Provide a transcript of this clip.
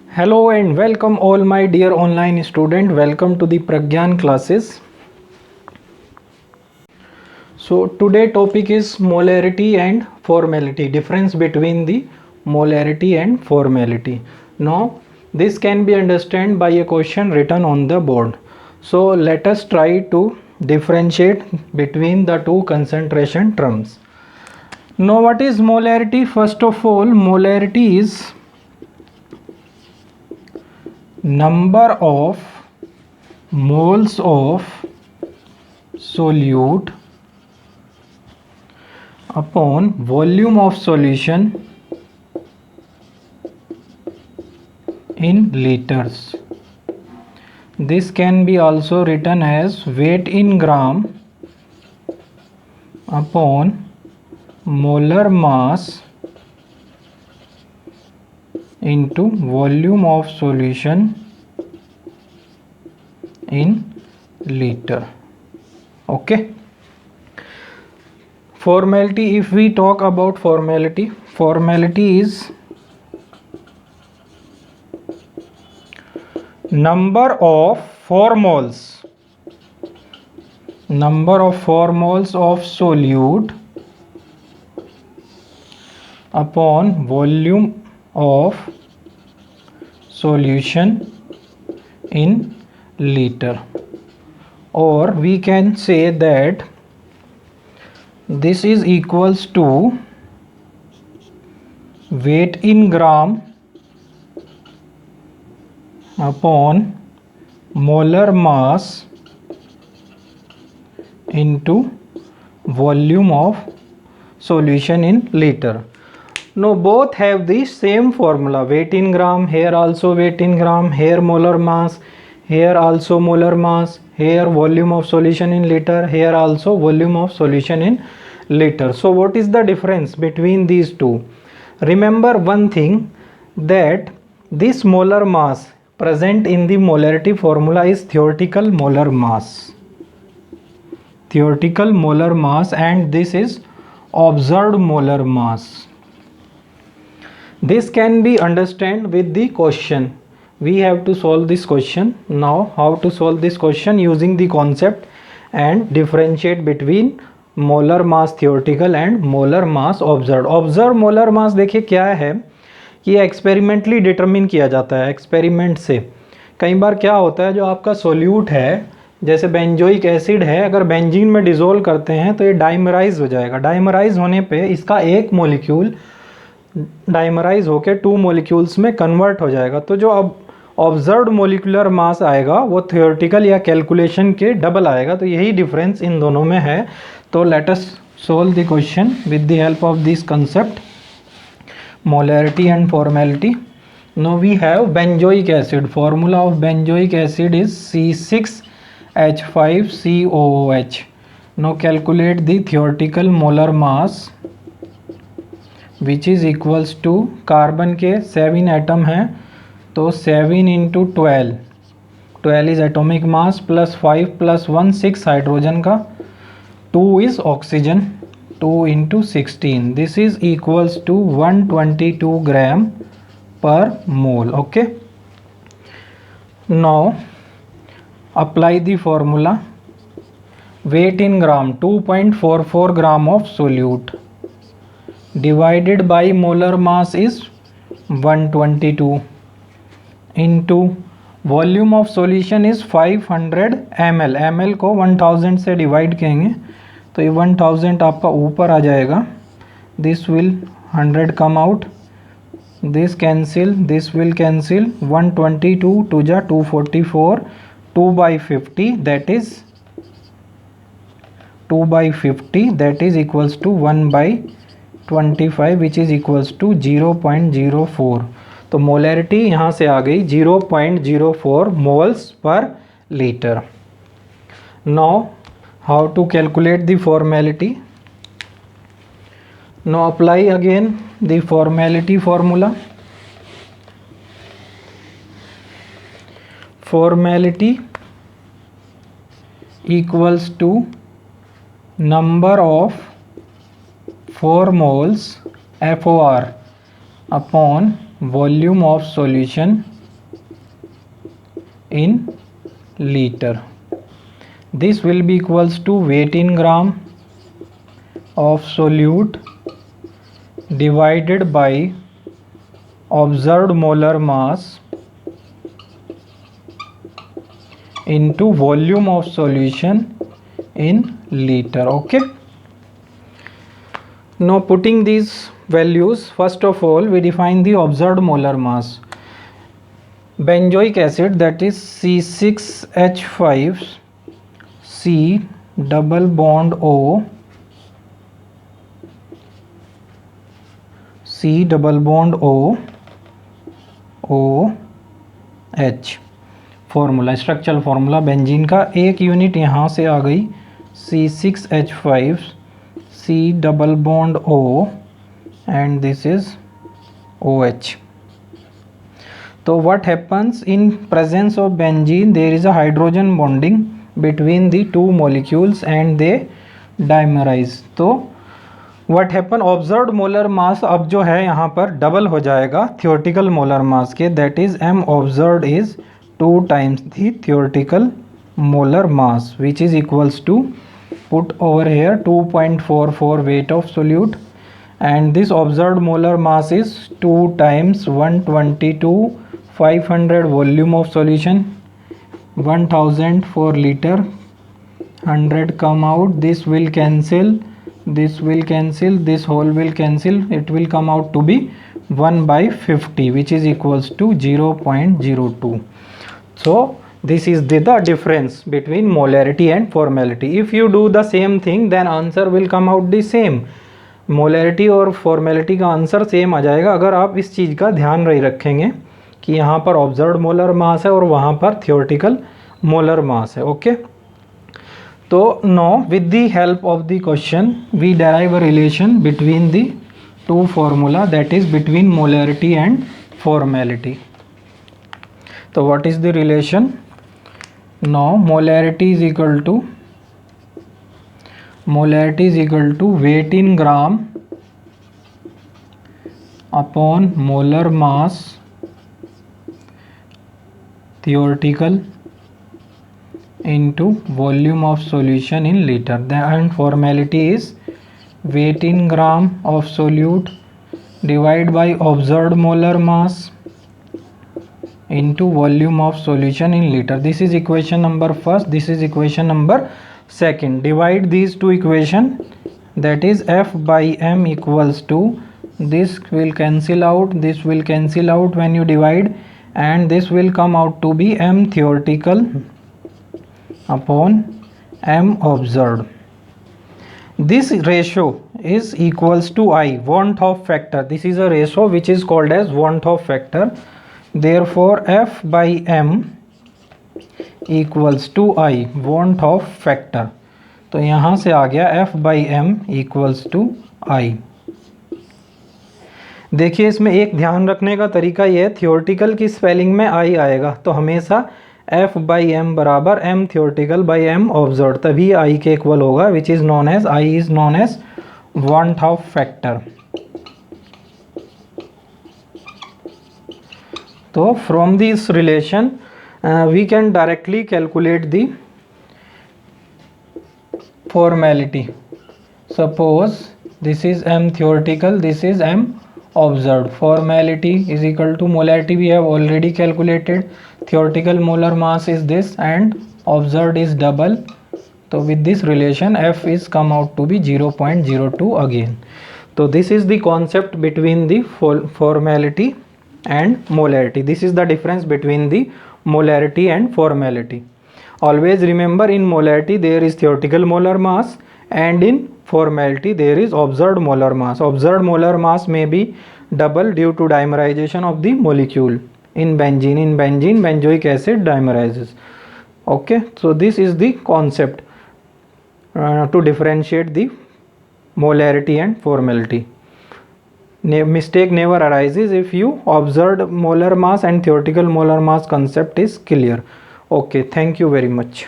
Hello and welcome all my dear online student. Welcome to the Pragyan classes. So today topic is molarity and formality. Difference between the molarity and formality. Now this can be understood by a question written on the board. So let us try to differentiate between the two concentration terms. Now what is molarity? First of all, molarity is number of moles of solute upon volume of solution in liters. This can be also written as weight in gram upon molar mass into volume of solution in liter. Okay. Formality, if we talk about formality is number of 4 moles of solute upon volume of solution in liter, or we can say that this is equals to weight in gram upon molar mass into volume of solution in liter. Now both have the same formula, weight in gram, here also weight in gram, here molar mass, here also molar mass, here volume of solution in liter, here also volume of solution in liter. So what is the difference between these two? Remember one thing, that this molar mass present in the molarity formula is theoretical molar mass, and this is observed molar mass. This can be understood with the question. We have to solve this question. Now how to solve this question? Using the concept and differentiate between molar mass theoretical and molar mass observe molar mass देखिए क्या है कि experimentally determine किया जाता है experiment से। कई बार क्या होता है, जो आपका सोल्यूट है जैसे बेंजोइक एसिड है, अगर बेंजीन में डिज़ोल्व करते हैं तो ये डाइमराइज हो जाएगा। डाइमराइज होने पे इसका एक मॉलिक्यूल डाइमराइज होकर 2 मॉलिक्यूल्स में कन्वर्ट हो जाएगा। तो जो अब ऑब्जर्व्ड मोलिकुलर मास आएगा वो थियोरेटिकल या कैलकुलेशन के डबल आएगा। तो यही डिफरेंस इन दोनों में है। तो let us solve the question with the help of this concept molarity and formality. Now we have benzoic acid. Formula of benzoic acid is C6H5COOH. Now calculate the theoretical molar mass which is equals to, carbon के 7 atom हैं तो 7 into 12 is atomic mass, plus 5 plus 1 6 hydrogen का, 2 is oxygen, 2 into 16, this is equals to 122 gram per mole. Okay, now apply the formula. Weight in gram 2.44 gram of solute divided by molar mass is 122 into volume of solution is 500 ml. ml को 1000 से divide करेंगे तो ये 1000 आपका ऊपर आ जाएगा. This will 100 come out, this cancel, this will cancel. 122 to जा 244, 2/50 that is 2/50 that is equals to 1/25 which is equals to 0.04. तो मोलैरिटी यहाँ से आ गई 0.04 moles per litre. Now how to calculate the formality. Now apply again the formality formula. Formality equals to number of 4 moles FOR upon volume of solution in liter. This will be equals to weight in gram of solute divided by observed molar mass into volume of solution in liter. Okay, now putting these values, first of all we define the observed molar mass. Benzoic acid, that is C6H5 C double bond O C double bond O OH formula, structural formula benzene का, एक unit यहाँ से आ गई C6H5 C double bond O and this is OH. So what happens in presence of benzene? There is a hydrogen bonding between the two molecules and they dimerize. तो what happen, observed molar mass अब जो है यहाँ पर double हो जाएगा theoretical molar mass के, that is M observed is 2 times the theoretical molar mass, which is equals to, put over here 2.44 weight of solute, and this observed molar mass is 2 times 122 500 volume of solution, 1000 for liter, 100 come out, this will cancel, this will cancel, this whole will cancel, it will come out to be 1 by 50, which is equals to 0.02. So this is the difference between molarity and formality. If you do the same thing, then answer will come out the same. Molarity और formality का answer same आ जाएगा अगर आप इस चीज़ का ध्यान रही रखेंगे कि यहाँ पर ऑब्जर्व्ड मोलर मास है और वहाँ पर थियोरेटिकल मोलर मास है. ओके, तो now with the help of the question we derive a relation between the two formula, that is between molarity and formality. So what is the relation? Now molarity is equal to weight in gram upon molar mass theoretical into volume of solution in liter. And formality is weight in gram of solute divided by observed molar mass into volume of solution in liter. This is equation number first, this is equation number second. Divide these two equation, that is F by M equals to, this will cancel out, this will cancel out when you divide, and this will come out to be M theoretical upon M observed. This ratio is equals to I, want of factor. This is a ratio which is called as want of factor. Therefore F by M equals to I, want of factor. तो यहाँ से आ गया F by M equals to I. देखिए इसमें एक ध्यान रखने का तरीका ये है, थियोरेटिकल की स्पेलिंग में I आएगा तो हमेशा F by M बराबर M theoretical by M observed, तभी I के इक्वल होगा, which is known as, I is known as want of factor. So from this relation we can directly calculate the formality. Suppose this is M theoretical, this is M observed. Formality is equal to molarity we have already calculated. Theoretical molar mass is this and observed is double. So with this relation F is come out to be 0.02 again. So this is the concept between the formality and molarity. This is the difference between the molarity and formality. Always remember, in molarity there is theoretical molar mass and in formality there is observed molar mass. Observed molar mass may be double due to dimerization of the molecule. In benzene, benzoic acid dimerizes. Okay, so this is the concept to differentiate the molarity and formality. Mistake never arises if you observed molar mass and theoretical molar mass concept is clear. Okay, thank you very much.